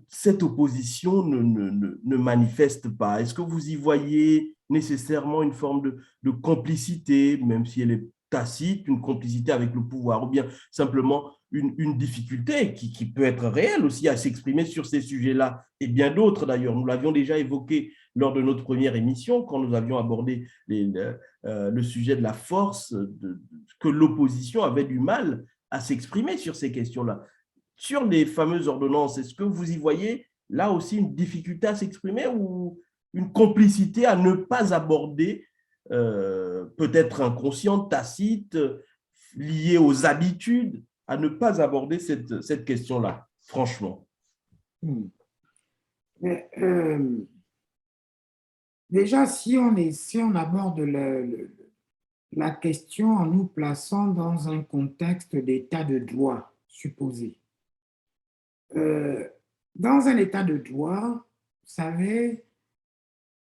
A: cette opposition ne manifeste pas? Est-ce que vous y voyez nécessairement une forme de complicité, même si elle est tacite, une complicité avec le pouvoir, ou bien simplement une difficulté qui peut être réelle aussi à s'exprimer sur ces sujets-là, et bien d'autres d'ailleurs. Nous l'avions déjà évoqué lors de notre première émission, quand nous avions abordé le sujet de la force, que l'opposition avait du mal à s'exprimer sur ces questions-là. Sur les fameuses ordonnances, est-ce que vous y voyez là aussi une difficulté à s'exprimer ou une complicité à ne pas aborder, peut-être inconsciente, tacite, liée aux habitudes, à ne pas aborder cette question-là, franchement?
C: Mais, déjà, si on aborde la question en nous plaçant dans un contexte d'état de droit supposé, dans un état de droit, vous savez,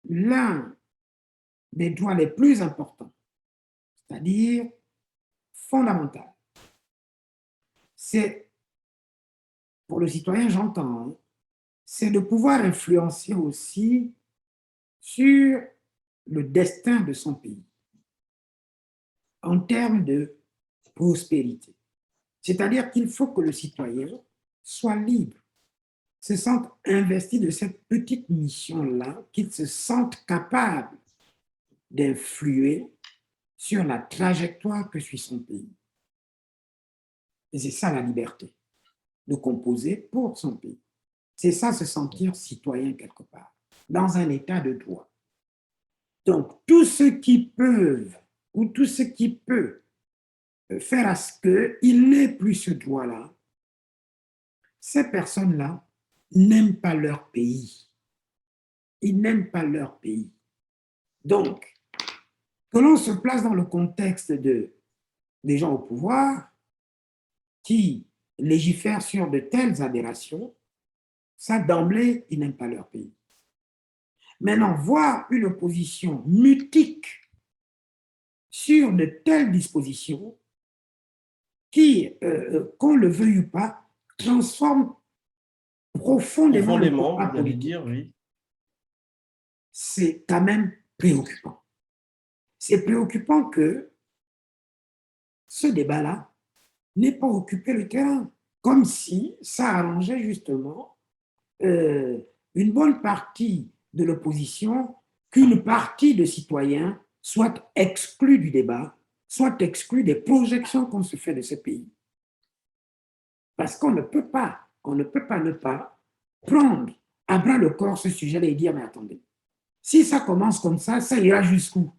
C: l'un des droits les plus importants, c'est-à-dire fondamental, c'est, pour le citoyen, j'entends, hein, c'est de pouvoir influencer aussi sur le destin de son pays en termes de prospérité. C'est-à-dire qu'il faut que le citoyen soit libre, se sente investi de cette petite mission-là, qu'il se sente capable d'influer sur la trajectoire que suit son pays. Et c'est ça la liberté, de composer pour son pays. C'est ça se sentir citoyen quelque part, dans un état de droit. Donc, tous ceux qui peuvent ou tout ce qui peut faire à ce qu'il n'ait plus ce droit-là, ces personnes-là n'aiment pas leur pays. Ils n'aiment pas leur pays. Donc, que l'on se place dans le contexte des gens au pouvoir qui légifèrent sur de telles aberrations, ça d'emblée, ils n'aiment pas leur pays. Maintenant, voir une opposition mutique sur de telles dispositions qui, qu'on le veuille ou pas, transforment profondément le combat
A: vous allez
C: politique.
A: dire, oui.
C: C'est quand même préoccupant. C'est préoccupant que ce débat-là n'ait pas occupé le terrain, comme si ça arrangeait justement une bonne partie de l'opposition qu'une partie de citoyens soit exclus du débat, soit exclus des projections qu'on se fait de ce pays. Parce qu'on ne peut pas ne pas prendre à bras le corps ce sujet-là et dire, mais attendez, si ça commence comme ça ira jusqu'où?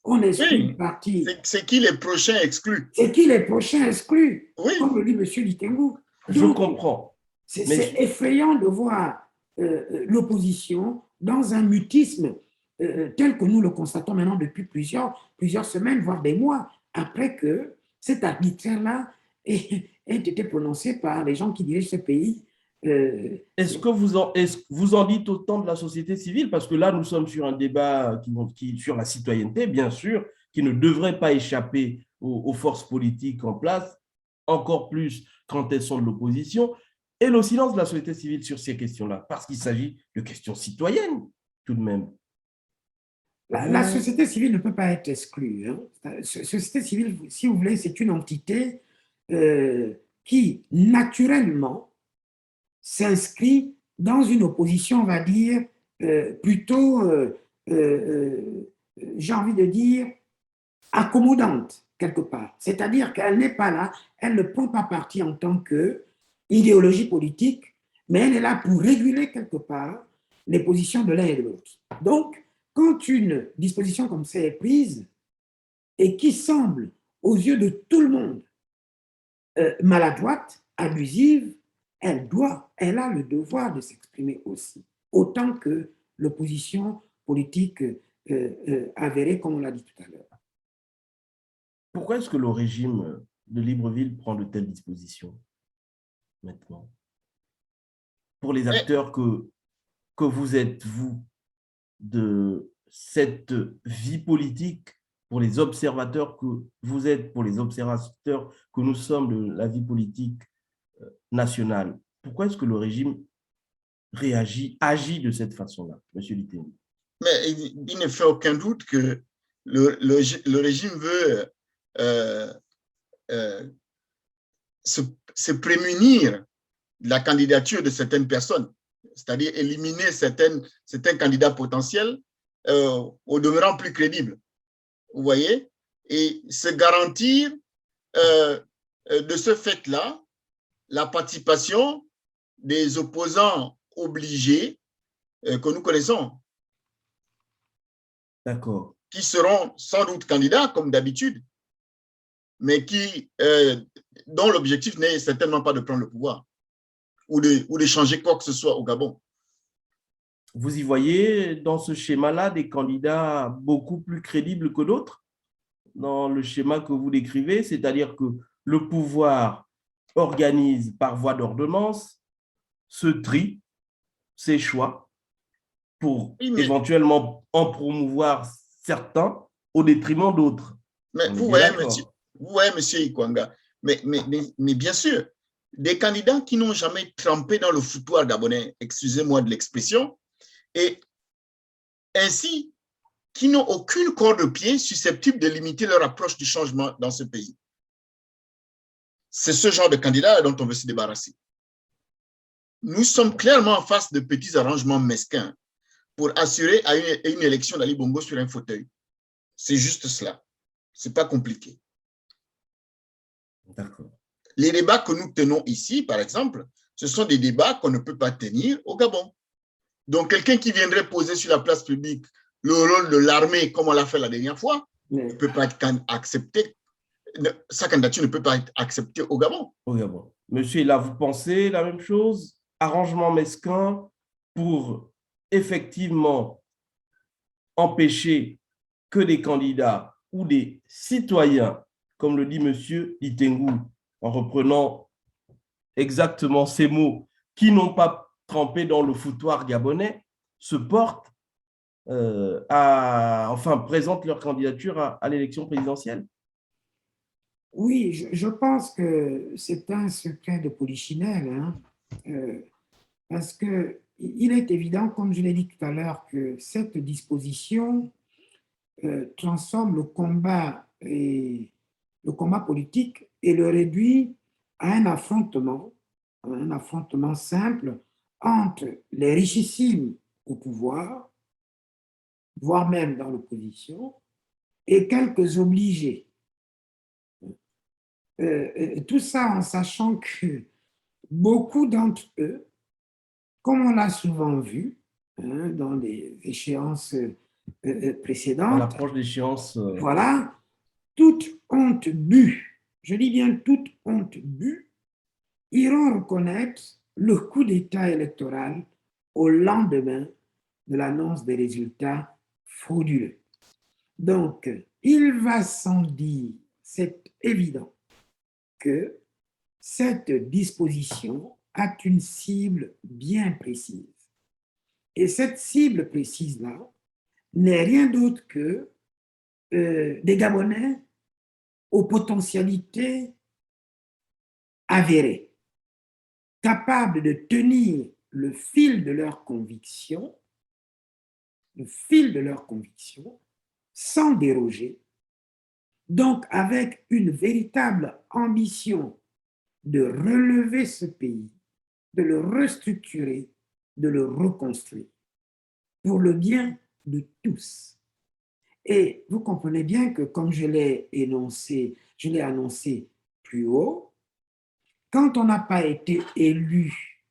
C: On exclut une partie.
B: C'est qui les prochains exclus?
C: C'est qui les prochains exclus?
B: Oui.
C: Comme le dit M. Litengou.
A: Je comprends.
C: C'est effrayant de voir l'opposition dans un mutisme tel que nous le constatons maintenant depuis plusieurs semaines, voire des mois, après que cet arbitraire-là ait été prononcé par les gens qui dirigent ce pays.
A: Est-ce que vous en dites autant de la société civile? Parce que là, nous sommes sur un débat sur la citoyenneté, bien sûr, qui ne devrait pas échapper aux forces politiques en place, encore plus quand elles sont de l'opposition, et le silence de la société civile sur ces questions-là, parce qu'il s'agit de questions citoyennes, tout de même.
C: La société civile ne peut pas être exclue. Hein. La société civile, si vous voulez, c'est une entité qui, naturellement, s'inscrit dans une opposition, on va dire, plutôt, j'ai envie de dire, accommodante, quelque part. C'est-à-dire qu'elle n'est pas là, elle ne prend pas parti en tant qu'idéologie politique, mais elle est là pour réguler quelque part les positions de l'un et de l'autre. Donc, quand une disposition comme ça est prise et qui semble, aux yeux de tout le monde, maladroite, abusive, elle a le devoir de s'exprimer aussi, autant que l'opposition politique avérée, comme on l'a dit tout à l'heure.
A: Pourquoi est-ce que le régime de Libreville prend de telles dispositions maintenant? Pour les acteurs que vous êtes, vous, de cette vie politique pour les observateurs que vous êtes, pour les observateurs que nous sommes de la vie politique nationale? Pourquoi est-ce que le régime agit de cette façon-là, M. Liteni?
B: Mais il ne fait aucun doute que le régime veut se prémunir de la candidature de certaines personnes, c'est-à-dire éliminer certains candidats potentiels au demeurant plus crédibles. Vous voyez? Et se garantir de ce fait-là la participation des opposants obligés que nous connaissons.
A: D'accord.
B: Qui seront sans doute candidats, comme d'habitude, mais dont l'objectif n'est certainement pas de prendre le pouvoir ou de changer quoi que ce soit au Gabon.
A: Vous y voyez dans ce schéma-là des candidats beaucoup plus crédibles que d'autres, dans le schéma que vous décrivez, c'est-à-dire que le pouvoir organise par voie d'ordonnance, se trie ses choix pour éventuellement en promouvoir certains au détriment d'autres.
B: Mais vous voyez, monsieur Ikwanga, mais bien sûr, des candidats qui n'ont jamais trempé dans le foutoir gabonais, excusez-moi de l'expression, et ainsi qui n'ont aucune corde de pied susceptible de limiter leur approche du changement dans ce pays. C'est ce genre de candidat dont on veut se débarrasser. Nous sommes clairement en face de petits arrangements mesquins pour assurer à une élection d'Ali Bongo sur un fauteuil. C'est juste cela. Ce n'est pas compliqué.
A: D'accord.
B: Les débats que nous tenons ici, par exemple, ce sont des débats qu'on ne peut pas tenir au Gabon. Donc, quelqu'un qui viendrait poser sur la place publique le rôle de l'armée, comme on l'a fait la dernière fois, ne peut pas être accepté. Sa candidature ne peut pas être acceptée au Gabon.
A: Au Gabon. Monsieur, là, vous pensez la même chose? Arrangement mesquin pour effectivement empêcher que des candidats ou des citoyens, comme le dit monsieur Itengu, en reprenant exactement ces mots, qui n'ont pas trempé dans le foutoir gabonais, se portent présentent leur candidature à l'élection présidentielle?
C: Oui, je pense que c'est un secret de polichinelle, hein, parce qu'il est évident, comme je l'ai dit tout à l'heure, que cette disposition transforme le combat politique et le réduit à un affrontement simple entre les richissimes au pouvoir, voire même dans l'opposition, et quelques obligés. Tout ça en sachant que beaucoup d'entre eux, comme on l'a souvent vu dans les échéances précédentes,
A: à l'approche d'échéances.
C: Voilà, toute honte bue, je dis bien toute honte bue, iront reconnaître le coup d'État électoral au lendemain de l'annonce des résultats frauduleux. Donc, il va sans dire, c'est évident, que cette disposition a une cible bien précise. Et cette cible précise-là n'est rien d'autre que des Gabonais aux potentialités avérées, capables de tenir le fil de leurs convictions, sans déroger, donc avec une véritable ambition de relever ce pays, de le restructurer, de le reconstruire, pour le bien de tous. Et vous comprenez bien que, comme je l'ai annoncé plus haut, quand on n'a pas été élu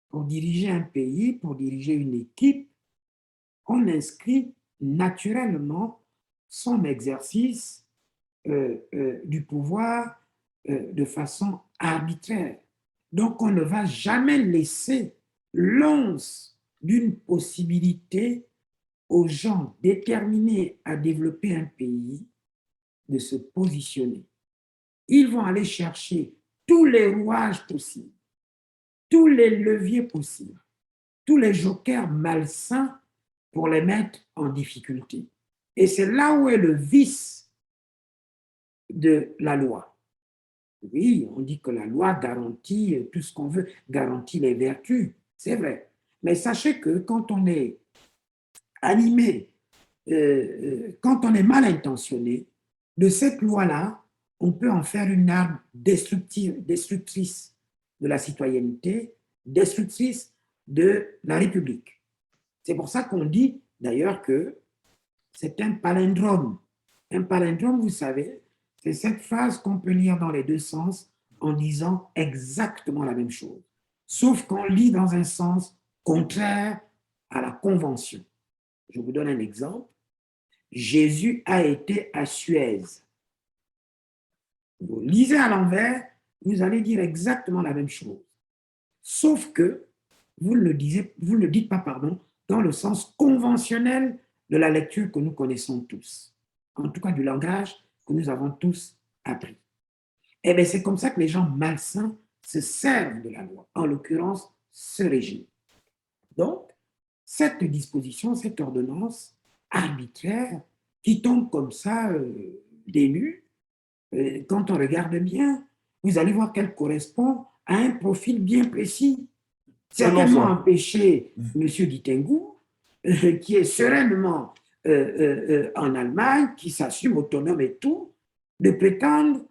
C: pour diriger un pays, pour diriger une équipe, on inscrit naturellement son exercice du pouvoir de façon arbitraire. Donc, on ne va jamais laisser l'once d'une possibilité aux gens déterminés à développer un pays de se positionner. Ils vont aller chercher tous les rouages possibles, tous les leviers possibles, tous les jokers malsains pour les mettre en difficulté. Et c'est là où est le vice de la loi. Oui, on dit que la loi garantit tout ce qu'on veut, garantit les vertus, c'est vrai. Mais sachez que quand on est animé, quand on est mal intentionné, de cette loi-là, on peut en faire une arme destructrice de la citoyenneté, destructrice de la République. C'est pour ça qu'on dit d'ailleurs que c'est un palindrome. Un palindrome, vous savez, c'est cette phrase qu'on peut lire dans les deux sens en disant exactement la même chose, sauf qu'on lit dans un sens contraire à la convention. Je vous donne un exemple. Jésus a été à Suez. Vous lisez à l'envers, vous allez dire exactement la même chose. Sauf que vous ne le dites pas, pardon, dans le sens conventionnel de la lecture que nous connaissons tous. En tout cas, du langage que nous avons tous appris. Eh bien, c'est comme ça que les gens malsains se servent de la loi, en l'occurrence, ce régime. Donc, cette disposition, cette ordonnance arbitraire qui tombe comme ça des nues, quand on regarde bien, vous allez voir qu'elle correspond à un profil bien précis. Certainement empêcher M. Ditengou, qui est sereinement en Allemagne, qui s'assume autonome et tout, de prétendre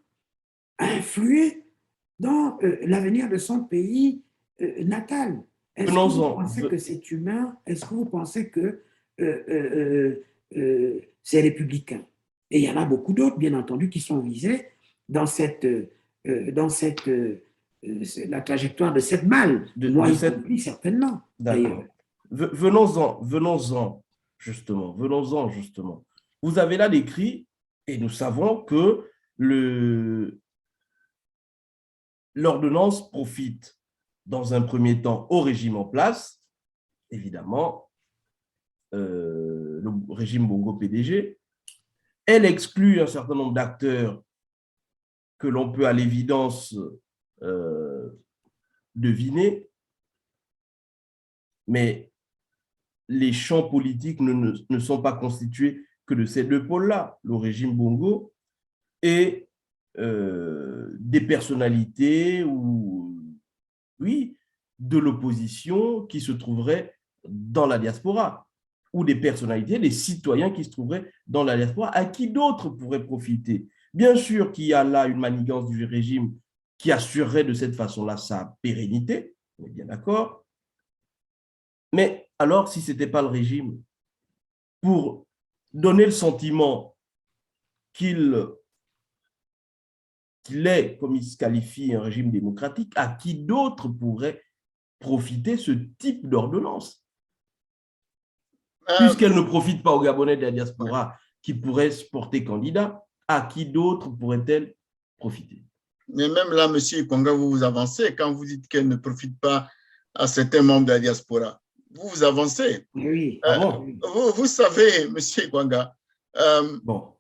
C: influer dans l'avenir de son pays natal. Est-ce que vous pensez que c'est humain? Est-ce que vous pensez que c'est républicain? Et il y en a beaucoup d'autres, bien entendu, qui sont visés dans la trajectoire de cette malle. Moi, y compris, certainement.
A: D'accord. Venons-en, justement. Vous avez là décrit, et nous savons que l'ordonnance profite dans un premier temps au régime en place, évidemment, le régime Bongo-PDG. Elle exclut un certain nombre d'acteurs que l'on peut à l'évidence deviner, mais les champs politiques ne sont pas constitués que de ces deux pôles-là, le régime Bongo et des personnalités de l'opposition qui se trouveraient dans la diaspora, ou des personnalités, des citoyens qui se trouveraient dans la diaspora, à qui d'autres pourraient profiter. Bien sûr qu'il y a là une manigance du régime qui assurerait de cette façon-là sa pérennité, on est bien d'accord. Mais alors, si ce n'était pas le régime, pour donner le sentiment qu'il est, comme il se qualifie, un régime démocratique, à qui d'autres pourraient profiter ce type d'ordonnance? Puisqu'elle ne profite pas aux Gabonais de la diaspora qui pourraient se porter candidat, à qui d'autres pourraient-elles profiter?
B: Mais même là, M. Ikonga, vous vous avancez quand vous dites qu'elle ne profite pas à certains membres de la diaspora. Vous vous avancez.
C: Oui.
B: Vous savez, M. Ikonga,
A: bon.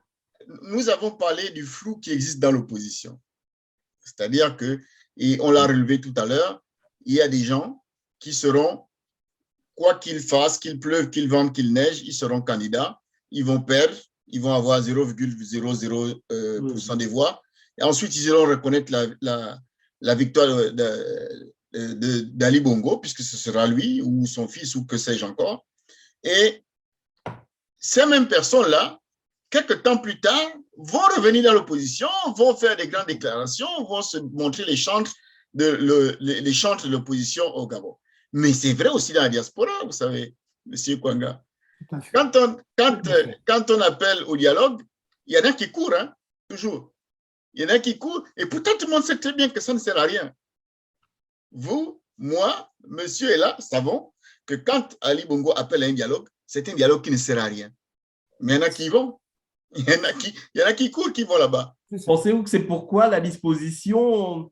B: Nous avons parlé du flou qui existe dans l'opposition. C'est-à-dire que, et on l'a relevé tout à l'heure, il y a des gens qui seront, quoi qu'ils fassent, qu'il pleuve, qu'il vente, qu'il neige, ils seront candidats, ils vont perdre, ils vont avoir 0,00% des voix, et ensuite ils iront reconnaître la victoire d'Ali Bongo, puisque ce sera lui ou son fils ou que sais-je encore. Et ces mêmes personnes-là, quelques temps plus tard, vont revenir dans l'opposition, vont faire des grandes déclarations, vont se montrer les chantres de l'opposition au Gabon. Mais c'est vrai aussi dans la diaspora, vous savez, M. Kwanga. Quand on appelle au dialogue, il y en a qui courent, hein, toujours. Il y en a qui courent, et pourtant tout le monde sait très bien que ça ne sert à rien. Vous, moi, monsieur est là, savons que quand Ali Bongo appelle à un dialogue, c'est un dialogue qui ne sert à rien. Mais il y en a qui y vont. Il y en a qui courent, qui vont là-bas.
A: Pensez-vous que c'est pourquoi la disposition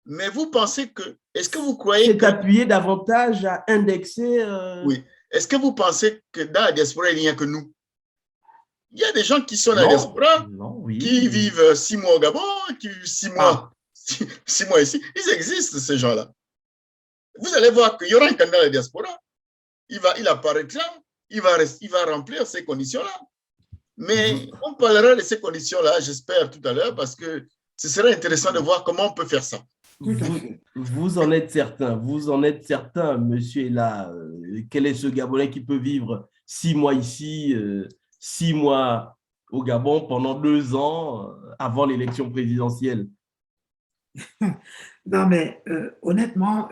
B: mais vous pensez que, est-ce que vous croyez
A: s'est appuyée davantage à indexer
B: Oui. Est-ce que vous pensez que dans la diaspora, il n'y a que nous? Il y a des gens qui sont dans la diaspora, qui vivent 6 mois au Gabon, qui vivent 6 mois, 6 mois ici. Ils existent, ces gens-là. Vous allez voir qu'il y aura un candidat à la diaspora. il apparaîtra, il va remplir ces conditions-là. Mais on parlera de ces conditions-là, j'espère, tout à l'heure, parce que ce serait intéressant de voir comment on peut faire ça.
A: Vous en êtes certain, monsieur est là. Quel est ce Gabonais qui peut vivre 6 mois ici, 6 mois au Gabon pendant 2 ans avant l'élection présidentielle?
C: Non, mais honnêtement,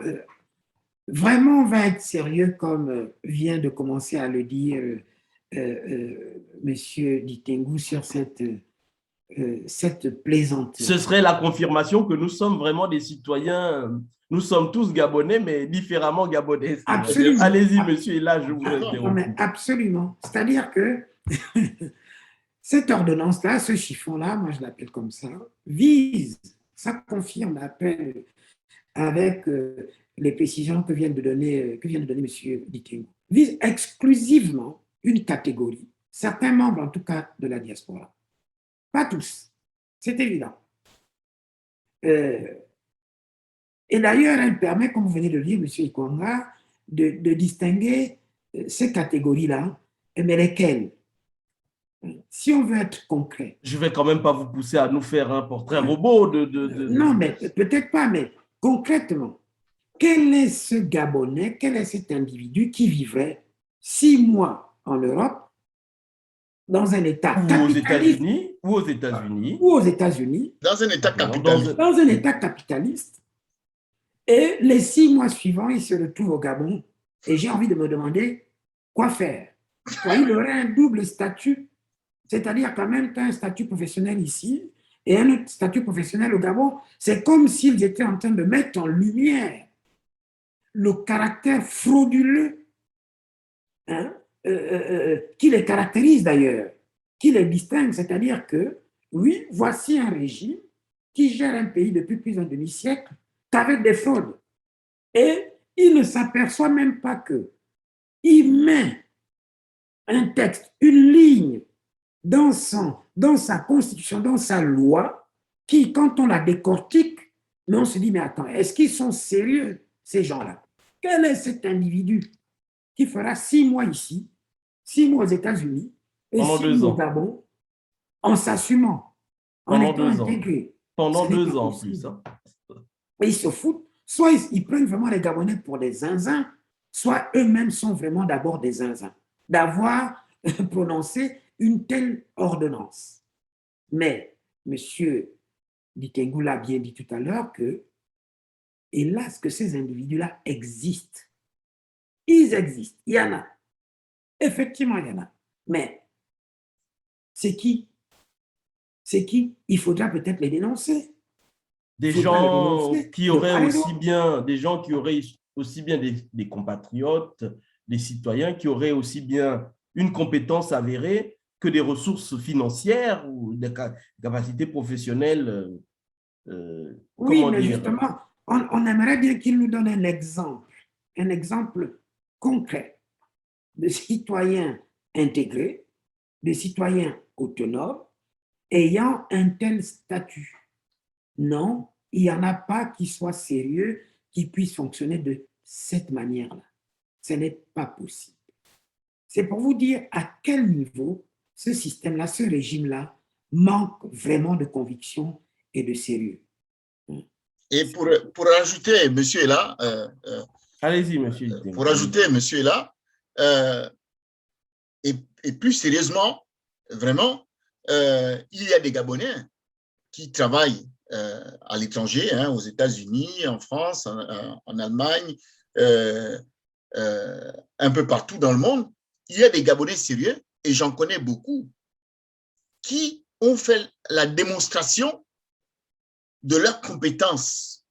C: vraiment, on va être sérieux comme vient de commencer à le dire monsieur Ditengou sur cette plaisanterie.
A: Ce serait la confirmation que nous sommes vraiment des citoyens, nous sommes tous Gabonais, mais différemment Gabonais.
C: Absolument.
A: Allez-y, monsieur, et là, je vous interromps.
C: Absolument. C'est-à-dire que cette ordonnance-là, ce chiffon-là, moi je l'appelle comme ça, vise, ça confirme l'appel avec les précisions que vient de donner M. Ditengou, vise exclusivement une catégorie, certains membres en tout cas de la diaspora. Pas tous, c'est évident. Et d'ailleurs, elle permet, comme vous venez de le dire, M. Ikonga, de distinguer ces catégories-là, mais lesquelles? Si on veut être concret.
A: Je ne vais quand même pas vous pousser à nous faire un portrait robot
C: Non, mais peut-être pas, mais concrètement, quel est ce Gabonais, quel est cet individu qui vivrait 6 mois en Europe, dans un État capitaliste,
A: ou aux États-Unis,
B: dans un État capitaliste,
C: dans un État capitaliste, et les 6 mois suivants, il se retrouve au Gabon, et j'ai envie de me demander quoi faire. Il aurait un double statut, c'est-à-dire quand même un statut professionnel ici et un autre statut professionnel au Gabon. C'est comme s'ils étaient en train de mettre en lumière le caractère frauduleux qui les caractérise d'ailleurs, qui les distingue, c'est-à-dire que, oui, voici un régime qui gère un pays depuis plus d'un demi-siècle qu'avec des fraudes. Et il ne s'aperçoit même pas qu'il met un texte, une ligne dans sa constitution, dans sa loi, qui, quand on la décortique, mais on se dit, mais attends, est-ce qu'ils sont sérieux, ces gens-là? Quel est cet individu qui fera 6 mois ici, 6 mois aux États-Unis et 6 mois au Gabon en s'assumant, en étant intégré?
A: Pendant 2 ans en plus. Hein.
C: Et ils se foutent. Soit ils prennent vraiment les Gabonais pour des zinzins, soit eux-mêmes sont vraiment d'abord des zinzins, d'avoir prononcé une telle ordonnance. Mais M. Ditengou l'a bien dit tout à l'heure que, hélas, que ces individus-là existent. Ils existent, il y en a. Effectivement, il y en a. Mais c'est qui? C'est qui? Il faudra peut-être les dénoncer.
A: Des gens qui auraient aussi bien des compatriotes, des citoyens qui auraient aussi bien une compétence avérée que des ressources financières ou des capacités professionnelles.
C: Oui, mais justement, on aimerait bien qu'il nous donne un exemple concret de citoyens intégrés, de citoyens autonomes, ayant un tel statut. Non, il n'y en a pas qui soient sérieux, qui puissent fonctionner de cette manière-là. Ce n'est pas possible. C'est pour vous dire à quel niveau ce système-là, ce régime-là, manque vraiment de conviction et de sérieux.
B: Et pour ajouter, monsieur est là.
A: Allez-y, monsieur.
B: Pour ajouter, monsieur est là. Et plus sérieusement, vraiment, il y a des Gabonais qui travaillent à l'étranger, aux États-Unis, en France, en Allemagne, un peu partout dans le monde. Il y a des Gabonais sérieux, et j'en connais beaucoup, qui ont fait la démonstration de leurs compétences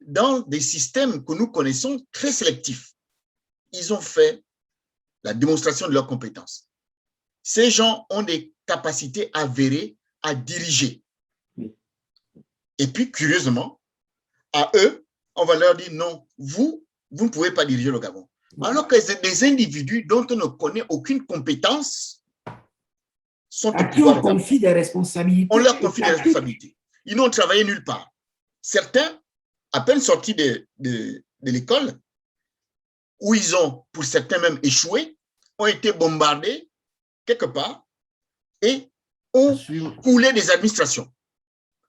B: dans des systèmes que nous connaissons très sélectifs. Ils ont fait la démonstration de leurs compétences. Ces gens ont des capacités avérées à diriger. Et puis, curieusement, à eux, on va leur dire non, vous ne pouvez pas diriger le Gabon. Alors que des individus dont on ne connaît aucune compétence sont
C: à qui on confie des responsabilités.
B: On leur confie des responsabilités. Ils n'ont travaillé nulle part. Certains, à peine sortis de l'école, où ils ont, pour certains même, échoué, ont été bombardés quelque part et ont coulé des administrations.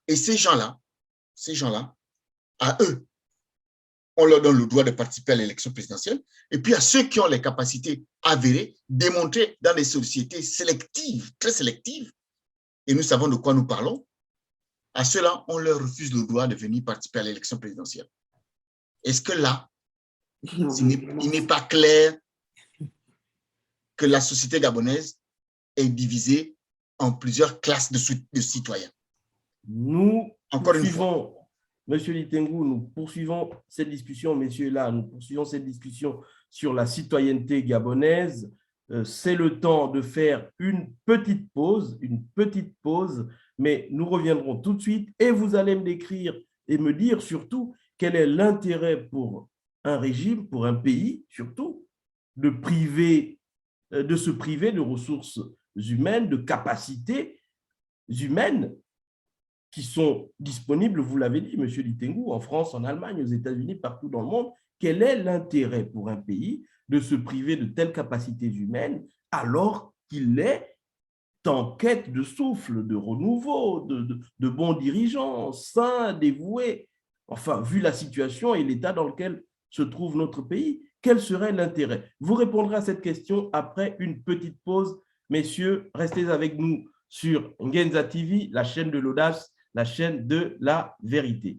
B: Et ces gens-là, à eux, on leur donne le droit de participer à l'élection présidentielle. Et puis à ceux qui ont les capacités avérées, démontrées dans des sociétés sélectives, très sélectives, et nous savons de quoi nous parlons, à ceux-là, on leur refuse le droit de venir participer à l'élection présidentielle. Est-ce que là, il n'est pas clair que la société gabonaise est divisée en plusieurs classes de citoyens?
A: Nous poursuivons, Monsieur Litengou, nous poursuivons cette discussion, messieurs là, nous poursuivons cette discussion sur la citoyenneté gabonaise. C'est le temps de faire une petite pause, mais nous reviendrons tout de suite et vous allez me décrire et me dire surtout quel est l'intérêt pour un régime, pour un pays surtout, de se priver de ressources humaines, de capacités humaines qui sont disponibles, vous l'avez dit, M. Litengou, en France, en Allemagne, aux États-Unis, partout dans le monde. Quel est l'intérêt pour un pays de se priver de telles capacités humaines alors qu'il est en quête de souffle, de renouveau, de bons dirigeants, sains, dévoués? Enfin, vu la situation et l'état dans lequel se trouve notre pays, quel serait l'intérêt? Vous répondrez à cette question après une petite pause. Messieurs, restez avec nous sur Ngenza TV, la chaîne de l'audace, la chaîne de la vérité.